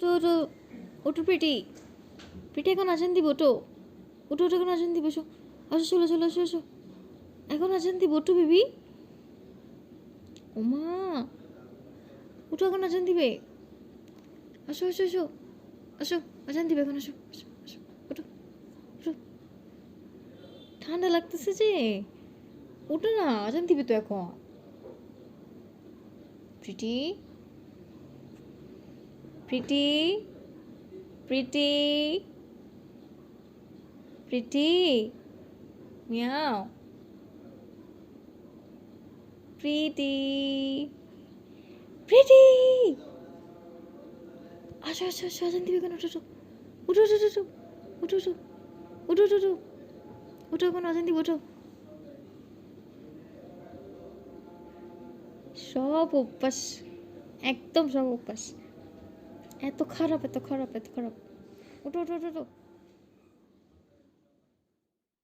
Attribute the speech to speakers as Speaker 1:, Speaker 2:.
Speaker 1: ওঠো ওঠো ওঠো পিটি পিটি, এখন আজান দিব, ওঠো ওঠো ওঠো, এখন আজান দিব, এসো আসো, চলো চলো, এসো এসো, এখন আজান দিব, ওঠো বেবি। ওমা, ওঠো, এখন আজান দিবে, আসো আসো এসো, আসো আজান দিবে এখন, আসো আসো আসো, ওঠো ওঠো, ঠান্ডা লাগতেছে যে, ওঠো না, আজান দিবে তো এখন। প্রিটি প্রিটি প্রিটি প্রিটি, মিয়াও, প্রিটি প্রিটি, আসো আসো আসো, আজান দিবে কেন, ওঠো ওঠো ওঠো ওঠো ওঠো ওঠো ওঠো ওঠো ওঠো ওঠো, এখন আজান দিব, ওঠো। সব অভ্যাস, একদম সব অভ্যাস, এত খারাপ এত খারাপ এত খারাপ, ওঠো ওঠো ওঠো ওঠো।